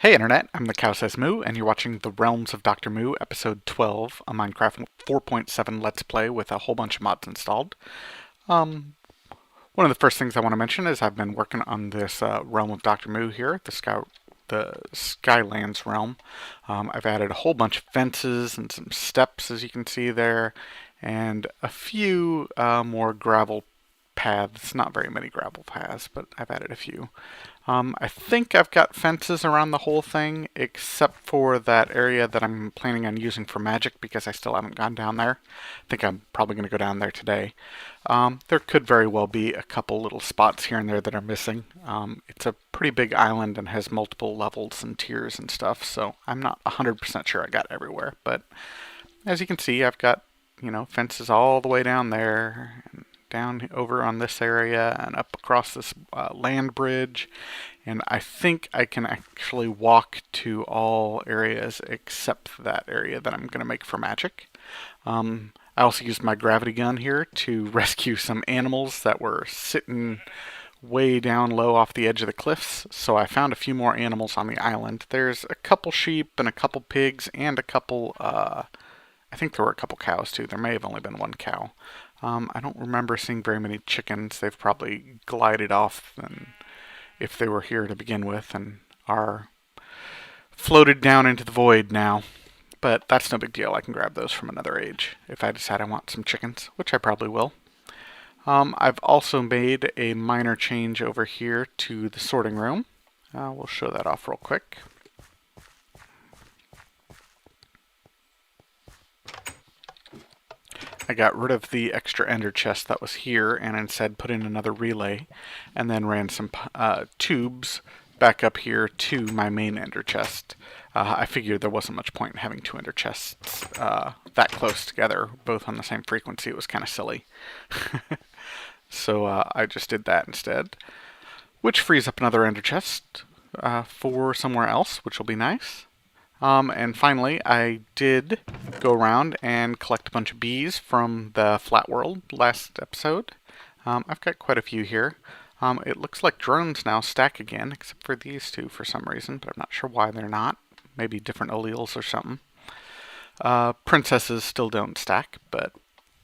Hey Internet, I'm the Cow Says Moo, and you're watching The Realms of Dr. Moo, Episode 12, a Minecraft 4.7 Let's Play with a whole bunch of mods installed. Um, One of the first things I want to mention is I've been working on this Realm of Dr. Moo here, the Skylands realm. I've added a whole bunch of fences and some steps, as you can see there, and a few more gravel paths. Not very many gravel paths, but I've added a few. I think I've got fences around the whole thing, except for that area that I'm planning on using for magic because I still haven't gone down there. I think I'm probably going to go down there today. There could very well be a couple little spots here and there that are missing. It's a pretty big island and has multiple levels and tiers and stuff, so I'm not 100% sure I got everywhere. But as you can see, I've got, fences all the way down there, and down over on this area and up across this land bridge, and I think I can actually walk to all areas except that area that I'm going to make for magic. I also used my gravity gun here to rescue some animals that were sitting way down low off the edge of the cliffs, so I found a few more animals on the island. There's a couple sheep and a couple pigs and a couple I think there were a couple cows too. There may have only been one cow. I don't remember seeing very many chickens. They've probably glided off if they were here to begin with and are floated down into the void now. But that's no big deal. I can grab those from another age if I decide I want some chickens, which I probably will. I've also made a minor change over here to the sorting room. We'll show that off real quick. I got rid of the extra ender chest that was here and instead put in another relay and then ran some tubes back up here to my main ender chest. I figured there wasn't much point in having two ender chests that close together, both on the same frequency. It was kind of silly. So I just did that instead, which frees up another ender chest for somewhere else, which will be nice. And finally, I did go around and collect a bunch of bees from the flat world last episode. I've got quite a few here. It looks like drones now stack again, except for these two for some reason, but I'm not sure why they're not. Maybe different alleles or something. Princesses still don't stack, but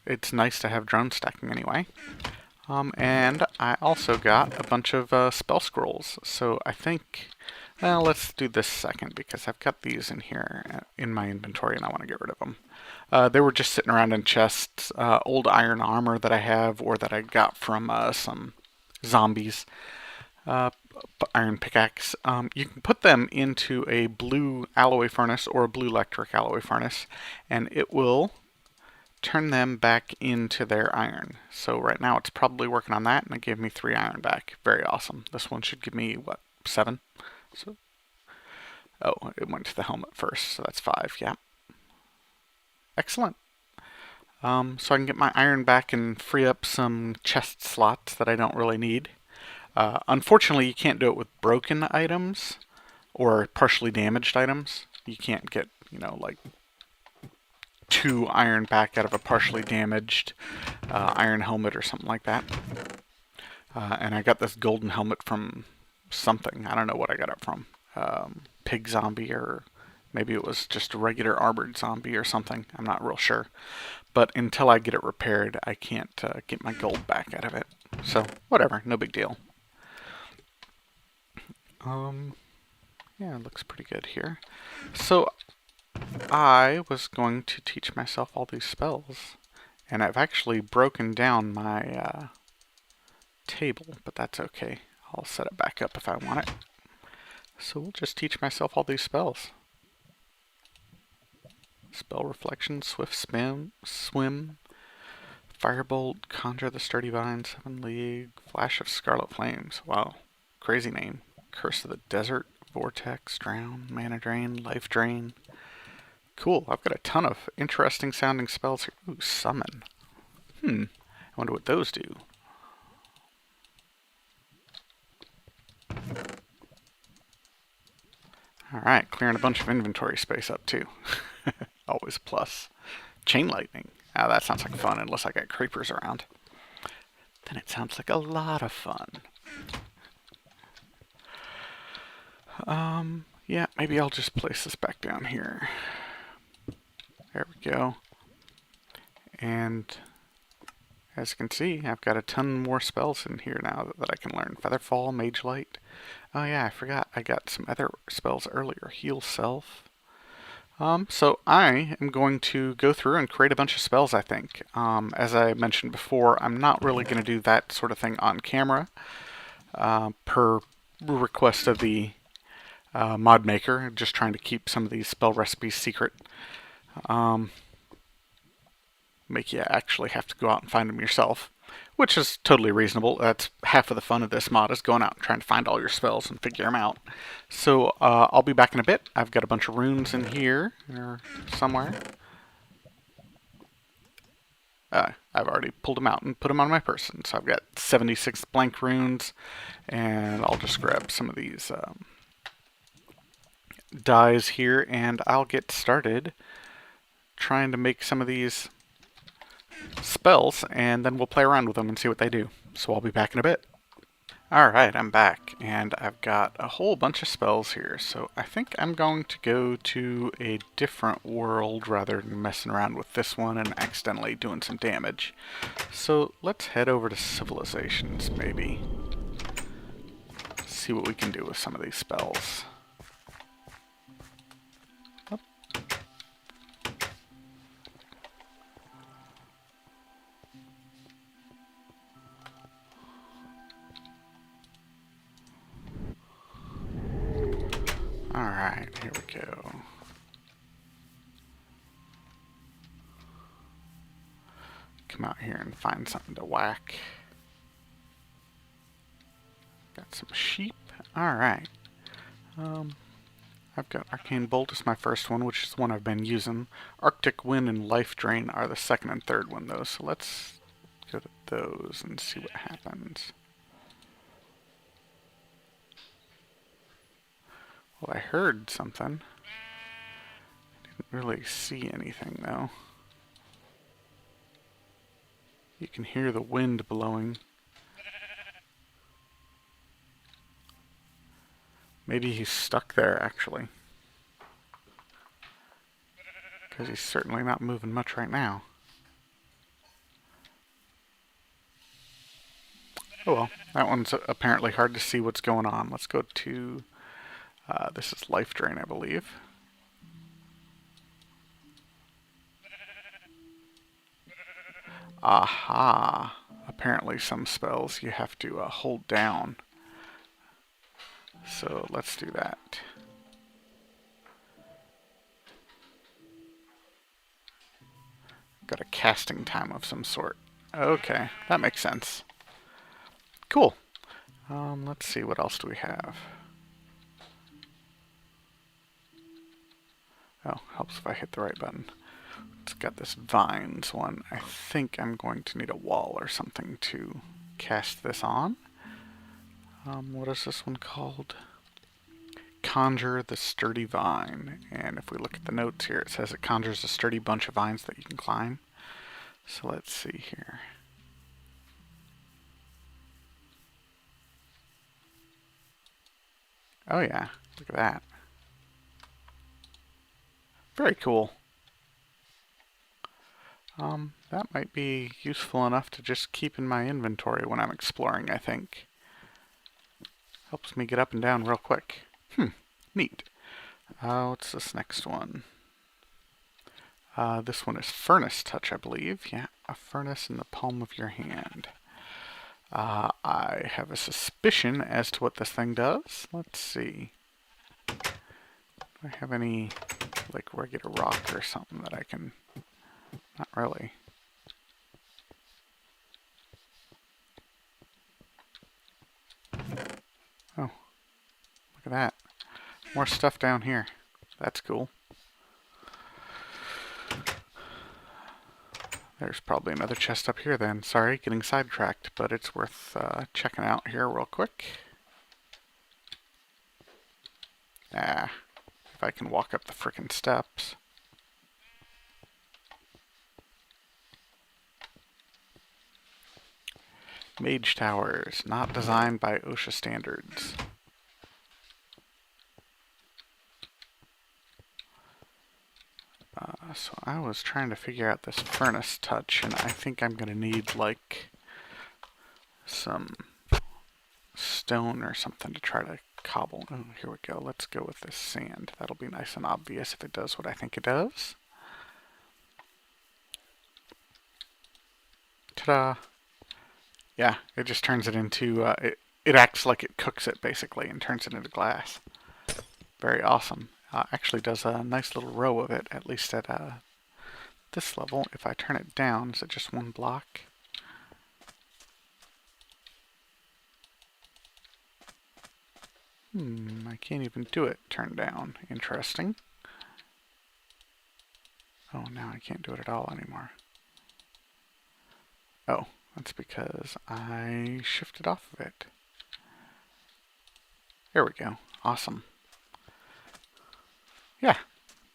it's nice to have drones stacking anyway. And I also got a bunch of spell scrolls, so I think... Well, let's do this second because I've got these in here in my inventory and I want to get rid of them. They were just sitting around in chests, old iron armor that I have or that I got from some zombies. Iron pickaxe. You can put them into a blue alloy furnace or a blue electric alloy furnace and it will turn them back into their iron. So right now it's probably working on that and it gave me 3 iron back. Very awesome. This one should give me, what, 7? So, oh, it went to the helmet first, so that's 5, yeah. Excellent. So I can get my iron back and free up some chest slots that I don't really need. Unfortunately, you can't do it with broken items or partially damaged items. You can't get, like 2 iron back out of a partially damaged iron helmet or something like that. And I got this golden helmet from something. I don't know what I got it from. Pig zombie, or maybe it was just a regular armored zombie or something. I'm not real sure. But until I get it repaired, I can't get my gold back out of it. So, whatever. No big deal. Yeah, it looks pretty good here. So, I was going to teach myself all these spells. And I've actually broken down my table, but that's okay. I'll set it back up if I want it. So we'll just teach myself all these spells. Spell Reflection, Swift Spin, Swim, Firebolt, Conjure the Sturdy Vine, 7 League, Flash of Scarlet Flames. Wow, crazy name. Curse of the Desert, Vortex, Drown, Mana Drain, Life Drain. Cool, I've got a ton of interesting sounding spells here. Ooh, Summon. I wonder what those do. Alright, clearing a bunch of inventory space up too. Always a plus. Chain lightning. Ah, that sounds like fun unless I got creepers around. Then it sounds like a lot of fun. Yeah, maybe I'll just place this back down here. There we go. And as you can see, I've got a ton more spells in here now that I can learn. Featherfall, Mage Light. Oh yeah, I forgot. I got some other spells earlier. Heal Self. So I am going to go through and create a bunch of spells, I think. As I mentioned before, I'm not really going to do that sort of thing on camera, per request of the mod maker, just trying to keep some of these spell recipes secret. Make you actually have to go out and find them yourself, which is totally reasonable. That's half of the fun of this mod, is going out and trying to find all your spells and figure them out. So I'll be back in a bit. I've got a bunch of runes in here or somewhere. I've already pulled them out and put them on my person. So I've got 76 blank runes, and I'll just grab some of these dyes here, and I'll get started trying to make some of these spells, and then we'll play around with them and see what they do. So I'll be back in a bit. Alright, I'm back, and I've got a whole bunch of spells here, so I think I'm going to go to a different world rather than messing around with this one and accidentally doing some damage. So let's head over to Civilizations, maybe. See what we can do with some of these spells. Alright, here we go. Come out here and find something to whack. Got some sheep. Alright. I've got Arcane Bolt as my first one, which is the one I've been using. Arctic Wind and Life Drain are the second and third one, though. So let's go to those and see what happens. Well, I heard something. Didn't really see anything, though. You can hear the wind blowing. Maybe he's stuck there, actually. Because he's certainly not moving much right now. Oh well, that one's apparently hard to see what's going on. Let's go to... this is Life Drain, I believe. Aha! Apparently some spells you have to hold down. So let's do that. Got a casting time of some sort. Okay, that makes sense. Cool. Let's see, what else do we have? Oh, helps if I hit the right button. It's got this vines one. I think I'm going to need a wall or something to cast this on. What is this one called? Conjure the Sturdy Vine. And if we look at the notes here, it says it conjures a sturdy bunch of vines that you can climb. So let's see here. Oh yeah, look at that. Very cool. That might be useful enough to just keep in my inventory when I'm exploring, I think. Helps me get up and down real quick. Neat. What's this next one? This one is Furnace Touch, I believe. Yeah, a furnace in the palm of your hand. I have a suspicion as to what this thing does. Let's see. Do I have any, like, regular rock or something that I can... Not really. Oh, look at that. More stuff down here. That's cool. There's probably another chest up here then. Sorry, getting sidetracked, but it's worth checking out here real quick. If I can walk up the frickin' steps. Mage Towers, not designed by OSHA standards. So I was trying to figure out this furnace touch, and I think I'm going to need like some stone or something to try to cobble. Oh, here we go. Let's go with this sand. That'll be nice and obvious if it does what I think it does. Ta-da! Yeah, it just turns it into, it acts like it cooks it basically and turns it into glass. Very awesome. Actually does a nice little row of it, at least at this level. If I turn it down, is it just one block? I can't even do it turned down. Interesting. Oh, now I can't do it at all anymore. Oh, that's because I shifted off of it. There we go. Awesome. Yeah,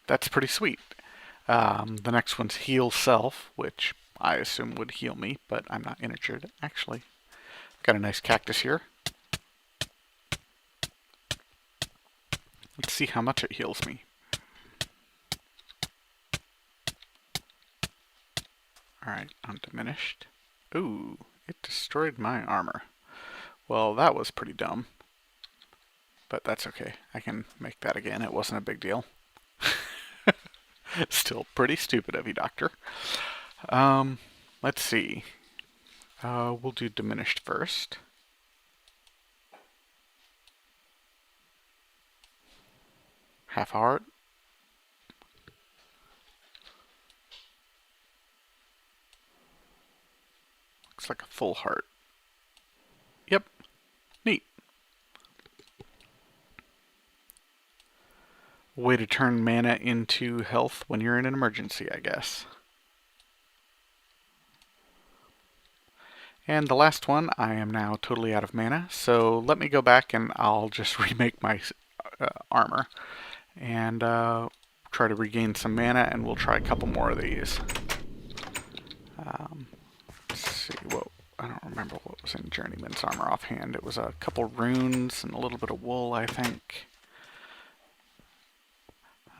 that's pretty sweet. The next one's heal self, which I assume would heal me, but I'm not injured. Actually, got a nice cactus here. Let's see how much it heals me. Alright, undiminished. Ooh, it destroyed my armor. Well, that was pretty dumb. But that's okay. I can make that again. It wasn't a big deal. Still pretty stupid of you, Doctor. Let's see. We'll do diminished first. Half heart. Looks like a full heart. Yep. Neat. Way to turn mana into health when you're in an emergency, I guess. And the last one, I am now totally out of mana, so let me go back and I'll just remake my armor and try to regain some mana, and we'll try a couple more of these. Let's see, what I don't remember what was in Journeyman's armor offhand. It was a couple runes and a little bit of wool, I think.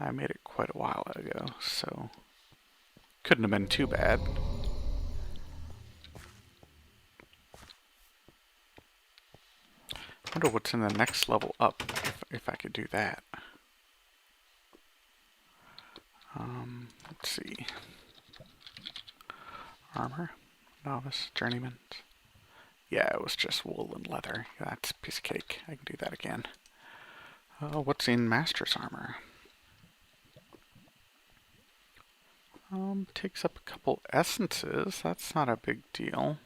I made it quite a while ago, so couldn't have been too bad. I wonder what's in the next level up, if I could do that. Let's see. Armor, novice, journeyman. Yeah, it was just wool and leather. That's a piece of cake. I can do that again. What's in master's armor? Takes up a couple essences. That's not a big deal.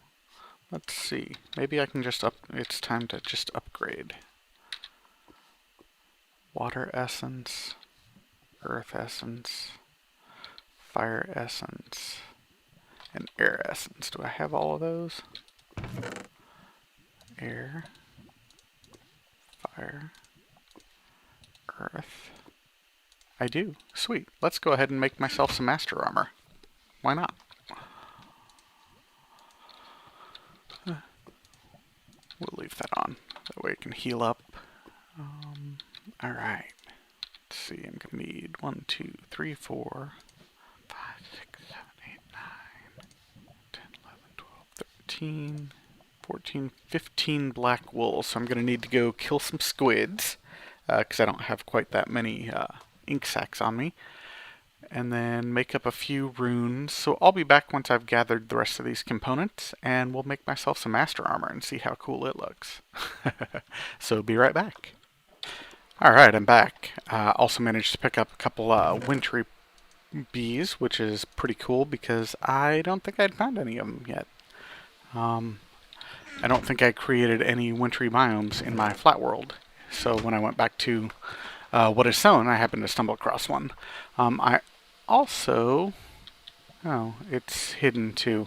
Let's see. Maybe I can just it's time to just upgrade. Water essence, earth essence, fire essence, and air essence. Do I have all of those? Air, fire, earth. I do. Sweet. Let's go ahead and make myself some master armor. Why not? We'll leave that on. That way it can heal up. Alright. Let's see. I'm going to need 1, 2, 3, 4, 5, 6, 7, 8, 9, 10, 11, 12, 13, 14, 15 black wool. So I'm going to need to go kill some squids, because I don't have quite that many ink sacs on me. And then make up a few runes. So I'll be back once I've gathered the rest of these components, and we'll make myself some master armor and see how cool it looks. So be right back. Alright, I'm back. Also managed to pick up a couple wintry bees, which is pretty cool because I don't think I'd found any of them yet. I don't think I created any wintry biomes in my flat world. So when I went back to what is sown, I happened to stumble across one. I also... Oh, it's hidden too.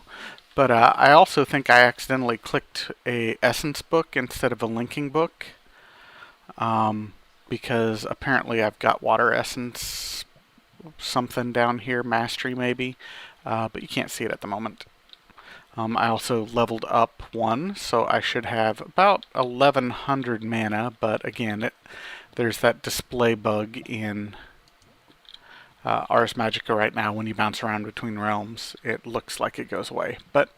But I also think I accidentally clicked a essence book instead of a linking book. Because apparently I've got water essence something down here, mastery maybe. But you can't see it at the moment. I also leveled up 1, so I should have about 1100 mana, but again, there's that display bug in Ars Magica right now, when you bounce around between realms, it looks like it goes away. But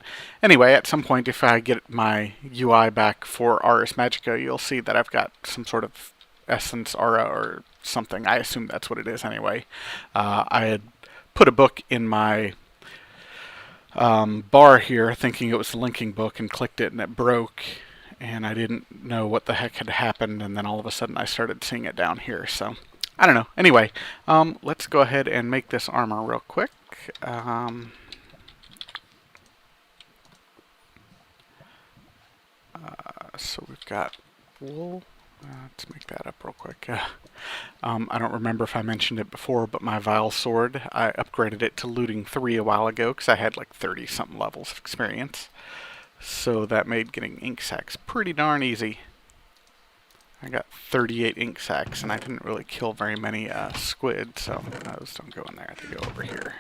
anyway, at some point, if I get my UI back for Ars Magica, you'll see that I've got some sort of essence aura or something. I assume that's what it is anyway. I had put a book in my bar here thinking it was the linking book and clicked it and it broke. And I didn't know what the heck had happened, and then all of a sudden I started seeing it down here. So I don't know. Anyway, let's go ahead and make this armor real quick. So we've got wool. Let's make that up real quick. I don't remember if I mentioned it before, but my Vile Sword, I upgraded it to looting 3 a while ago because I had like 30-something levels of experience. So that made getting ink sacks pretty darn easy. I got 38 ink sacks, and I didn't really kill very many squid, so those don't go in there. They go over here.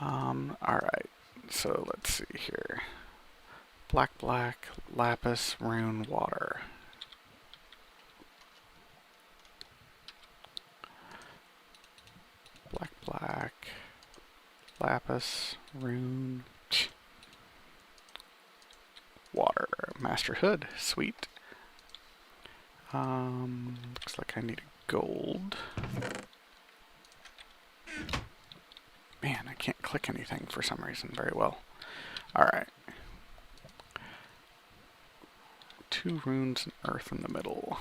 Alright, so let's see here. Black, lapis, rune, water. Black, lapis, rune, water. Master hood, sweet. Looks like I need a gold. Man, I can't click anything for some reason very well. Alright. 2 runes and earth in the middle.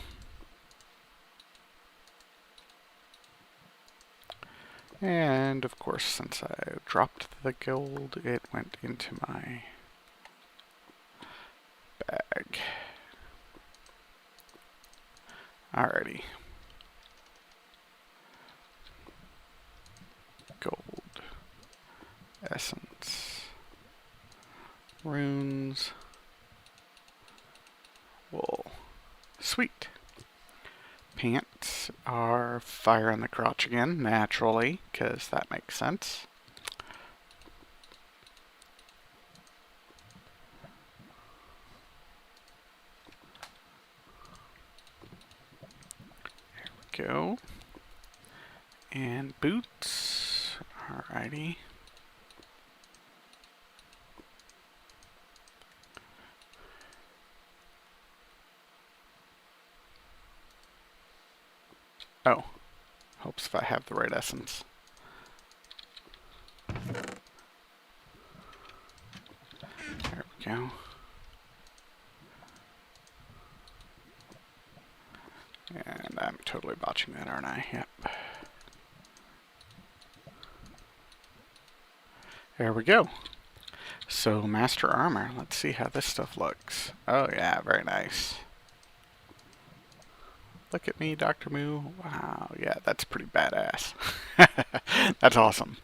And of course, since I dropped the gold, it went into my bag. Alrighty. Gold. Essence. Runes. Wool. Sweet. Pants are fire in the crotch again, naturally, because that makes sense. There we go. And boots. Alrighty. Oh, hopes if I have the right essence. There we go. And I'm totally botching that, aren't I? Yep. There we go. So, Master Armor. Let's see how this stuff looks. Oh yeah, very nice. Look at me, Dr. Moo. Wow, yeah, that's pretty badass. That's awesome.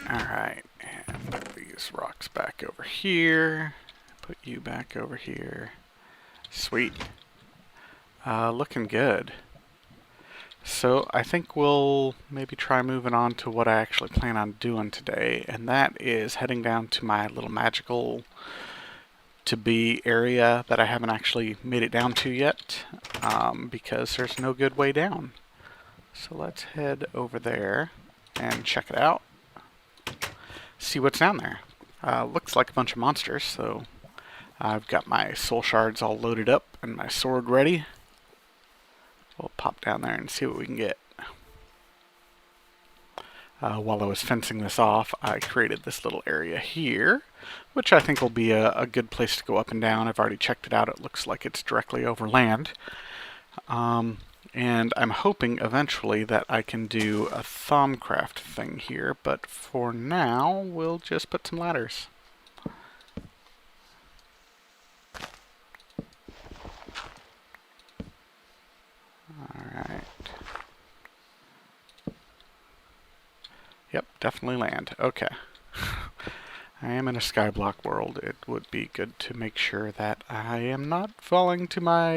Alright, and put these rocks back over here. Put you back over here. Sweet. Looking good. So I think we'll maybe try moving on to what I actually plan on doing today, and that is heading down to my little magical to be area that I haven't actually made it down to yet, because there's no good way down. So let's head over there and check it out. See what's down there. Looks like a bunch of monsters, so I've got my soul shards all loaded up and my sword ready. We'll pop down there and see what we can get. While I was fencing this off, I created this little area here, which I think will be a good place to go up and down. I've already checked it out. It looks like it's directly over land. And I'm hoping eventually that I can do a Thaumcraft thing here, but for now, we'll just put some ladders. Alright. Yep, definitely land. Okay. I am in a skyblock world. It would be good to make sure that I am not falling to my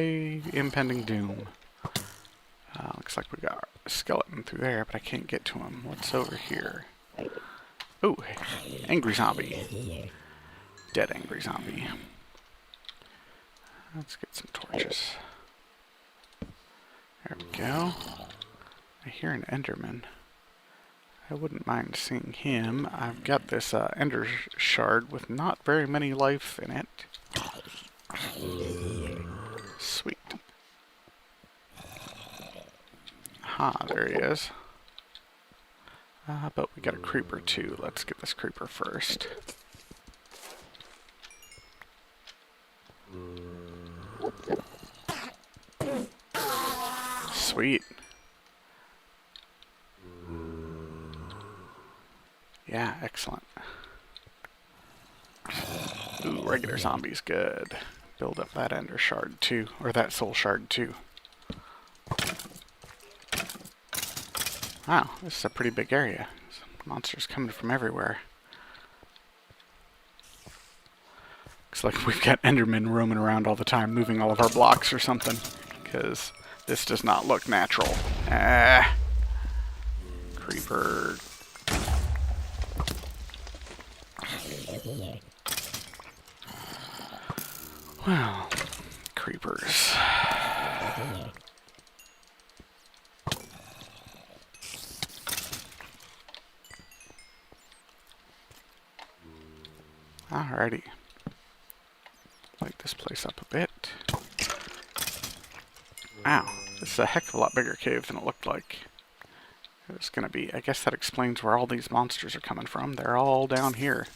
impending doom. Looks like we got a skeleton through there, but I can't get to him. What's over here? Ooh, angry zombie. Dead angry zombie. Let's get some torches. There we go. I hear an Enderman. I wouldn't mind seeing him. I've got this Ender shard with not very many life in it. Sweet. Ah, there he is. But we got a creeper too. Let's get this creeper first. Sweet. Yeah, excellent. Ooh, regular zombies, good. Build up that ender shard too, or that soul shard too. Wow, this is a pretty big area. Monsters coming from everywhere. Looks like we've got Endermen roaming around all the time, moving all of our blocks or something. Because this does not look natural. Ah. Creeper. Well, creepers. Alrighty. Light this place up a bit. Wow, this is a heck of a lot bigger cave than it looked like it was going to be. I guess that explains where all these monsters are coming from. They're all down here.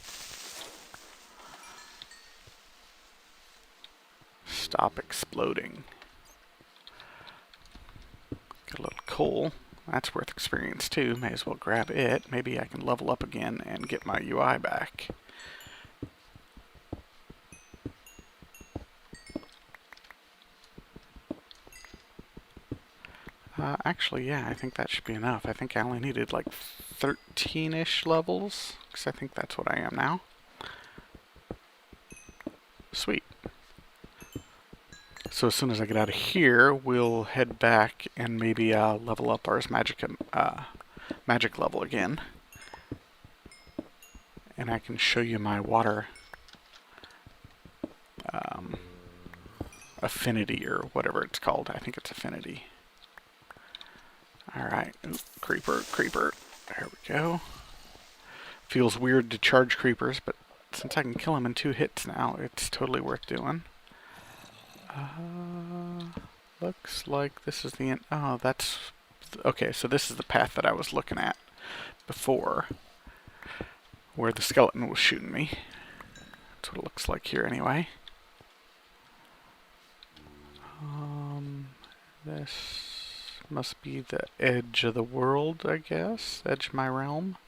Stop exploding. Got a little coal. That's worth experience too. May as well grab it. Maybe I can level up again and get my UI back. Actually, yeah, I think that should be enough. I think I only needed like 13-ish levels, because I think that's what I am now. Sweet. So as soon as I get out of here, we'll head back and maybe level up our magic level again. And I can show you my water affinity, or whatever it's called. I think it's affinity. Alright, creeper, creeper. There we go. Feels weird to charge creepers, but since I can kill them in 2 hits now, it's totally worth doing. Looks like this is the end. Oh, that's... Okay, so this is the path that I was looking at before, where the skeleton was shooting me. That's what it looks like here anyway. This must be the edge of the world, I guess. Edge of my realm.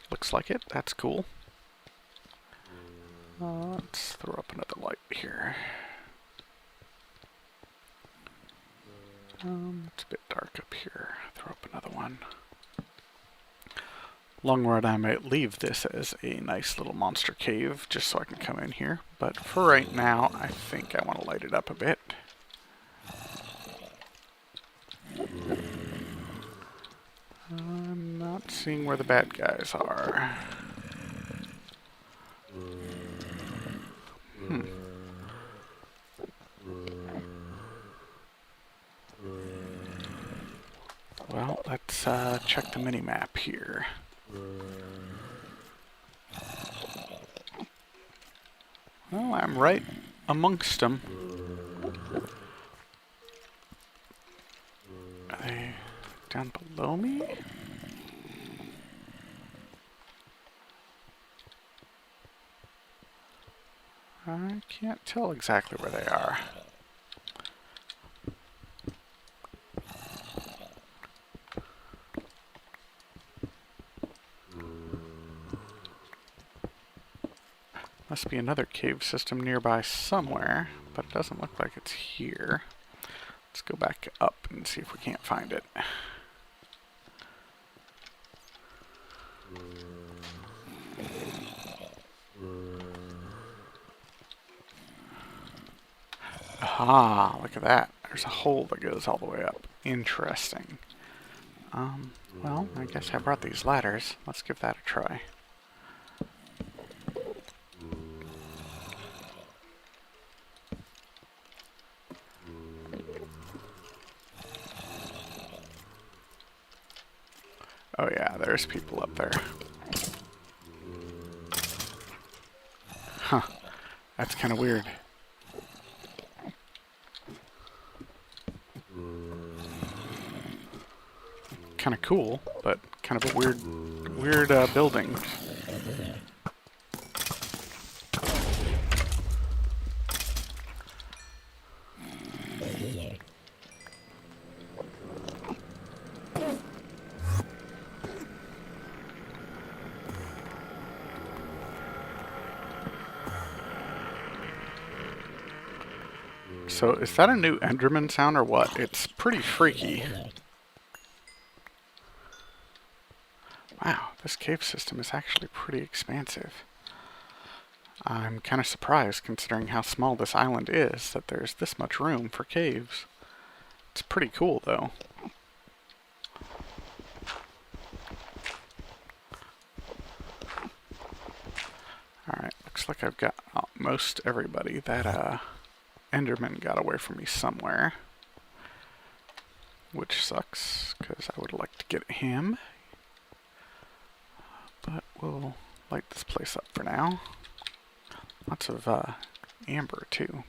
Looks like it. That's cool. Let's throw up another light here. It's a bit dark up here. Throw up another one. Long run, I might leave this as a nice little monster cave, just so I can come in here. But for right now, I think I want to light it up a bit. I'm not seeing where the bad guys are. Well, let's check the mini-map here. Well, I'm right amongst them. Are they down below me? I can't tell exactly where they are. Must be another cave system nearby somewhere, but it doesn't look like it's here. Let's go back up and see if we can't find it. Aha, look at that. There's a hole that goes all the way up. Interesting. Well, I guess I brought these ladders. Let's give that a try. Oh yeah, there's people up there. Huh. That's kind of weird. Kind of cool, but kind of a weird building. So is that a new Enderman sound or what? It's pretty freaky. Wow, this cave system is actually pretty expansive. I'm kind of surprised, considering how small this island is, that there's this much room for caves. It's pretty cool, though. Alright, looks like I've got most everybody. That Enderman got away from me somewhere. Which sucks, because I would like to get him. But we'll light this place up for now. Lots of amber, too.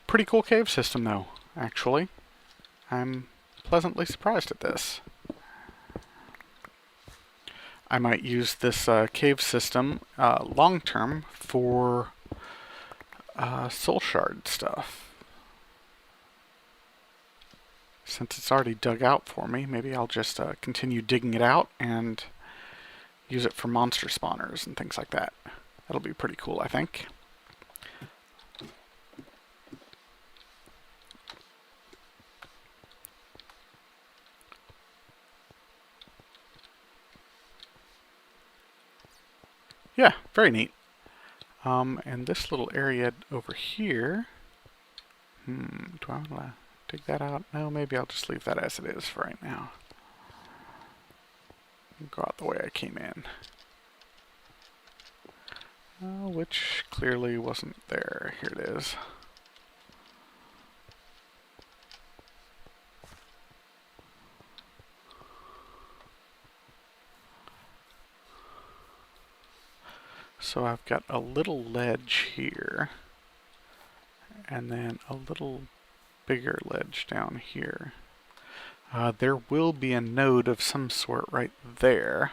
Pretty cool cave system, though, actually. I'm pleasantly surprised at this. I might use this cave system long-term for soul shard stuff. Since it's already dug out for me, maybe I'll just continue digging it out and use it for monster spawners and things like that. That'll be pretty cool, I think. Yeah, very neat. And this little area over here, do I want to dig that out? No, maybe I'll just leave that as it is for right now. Go out the way I came in. Which clearly wasn't there. Here it is. So I've got a little ledge here, and then a little bigger ledge down here. There will be a node of some sort right there.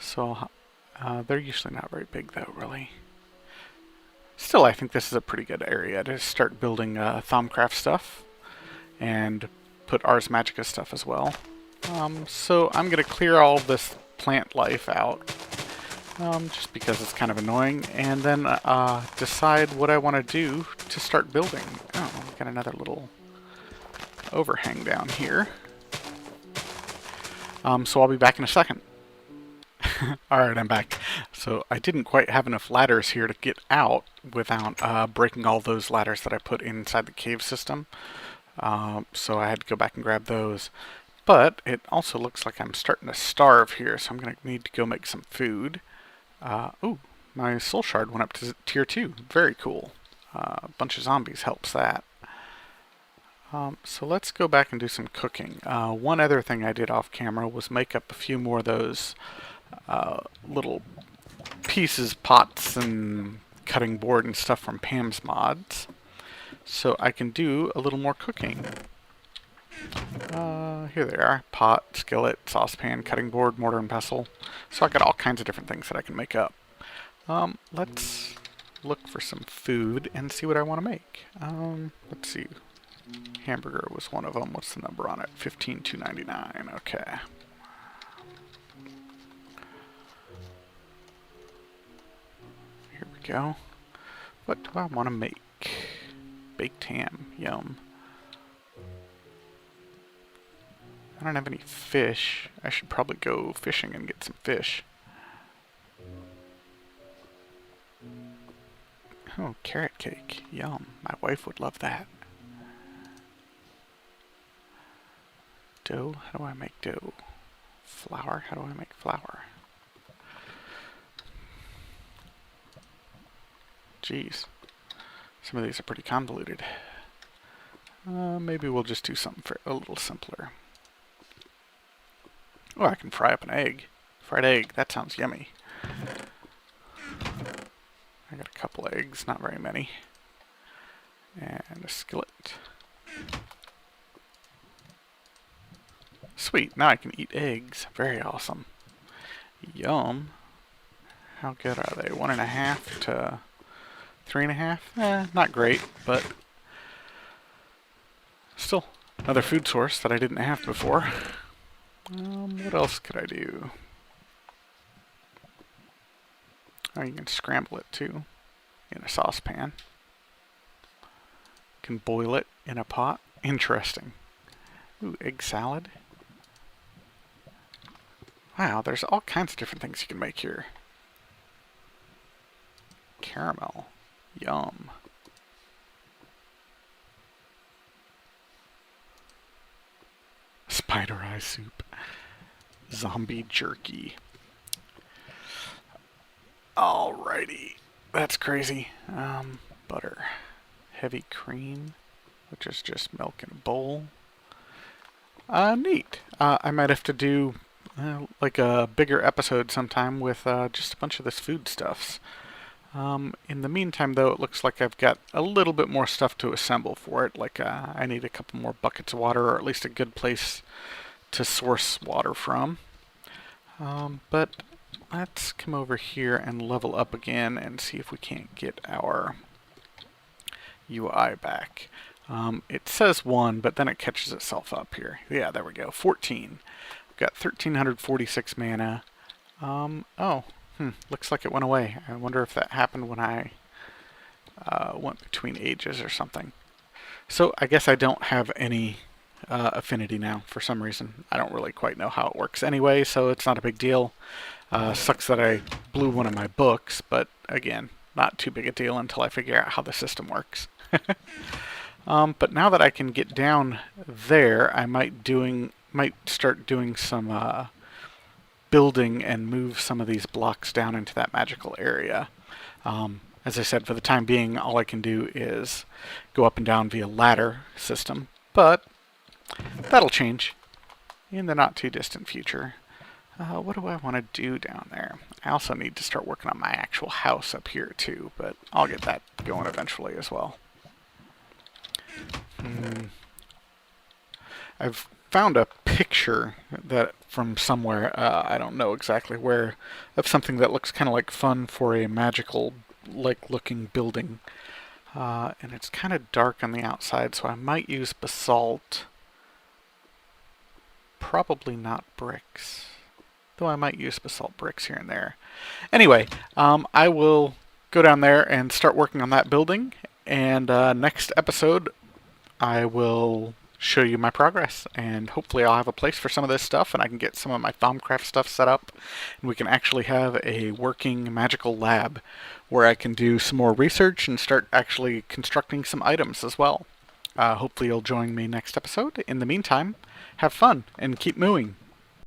So they're usually not very big though, really. Still, I think this is a pretty good area to start building Thaumcraft stuff and put Ars Magica stuff as well. So I'm going to clear all this plant life out, just because it's kind of annoying, and then decide what I want to do to start building. Oh, we've got another little overhang down here. So I'll be back in a second. Alright, I'm back. So I didn't quite have enough ladders here to get out without breaking all those ladders that I put inside the cave system. So I had to go back and grab those. But it also looks like I'm starting to starve here, so I'm going to need to go make some food. Ooh, my soul shard went up to tier 2. Very cool. A bunch of zombies helps that. So let's go back and do some cooking. One other thing I did off camera was make up a few more of those little pieces, pots, and cutting board and stuff from Pam's mods. So I can do a little more cooking. Here they are. Pot, skillet, saucepan, cutting board, mortar and pestle. So I got all kinds of different things that I can make up. Let's look for some food and see what I want to make. Let's see. Hamburger was one of them. What's the number on it? 15,299. Okay. Here we go. What do I want to make? Baked ham. Yum. I don't have any fish. I should probably go fishing and get some fish. Oh, carrot cake. Yum. My wife would love that. Dough? How do I make dough? Flour? How do I make flour? Jeez. Some of these are pretty convoluted. Maybe we'll just do something for a little simpler. Oh, I can fry up an egg. Fried egg, that sounds yummy. I got a couple eggs, not very many. And a skillet. Sweet, now I can eat eggs. Very awesome. Yum. How good are they? 1.5 to 3.5? Not great, but still another food source that I didn't have before. What else could I do? Oh, you can scramble it too in a saucepan. You can boil it in a pot. Interesting. Ooh, egg salad. Wow, there's all kinds of different things you can make here. Caramel. Yum. Spider eye soup. Zombie jerky. Alrighty. That's crazy. Butter. Heavy cream, which is just milk in a bowl. Neat. I might have to do like a bigger episode sometime with just a bunch of this food stuffs. In the meantime, though, it looks like I've got a little bit more stuff to assemble for it. Like I need a couple more buckets of water, or at least a good place to source water from. But let's come over here and level up again and see if we can't get our UI back. It says 1, but then it catches itself up here. Yeah, there we go. 14. We've got 1,346 mana. Looks like it went away. I wonder if that happened when I went between ages or something. So I guess I don't have any affinity now for some reason. I don't really quite know how it works anyway, so it's not a big deal. Sucks that I blew one of my books, but again, not too big a deal until I figure out how the system works. But now that I can get down there, I might start doing some building and move some of these blocks down into that magical area. As I said, for the time being, all I can do is go up and down via ladder system, but that'll change in the not too distant future. What do I want to do down there? I also need to start working on my actual house up here too, but I'll get that going eventually as well. I've found a picture that from somewhere, I don't know exactly where, of something that looks kind of like fun for a magical like looking building. And it's kind of dark on the outside, so I might use basalt. Probably not bricks, though I might use basalt bricks here and there. Anyway, I will go down there and start working on that building, and next episode I will show you my progress, and hopefully I'll have a place for some of this stuff, and I can get some of my Thaumcraft stuff set up, and we can actually have a working magical lab where I can do some more research and start actually constructing some items as well. Hopefully you'll join me next episode. In the meantime, have fun and keep mooing.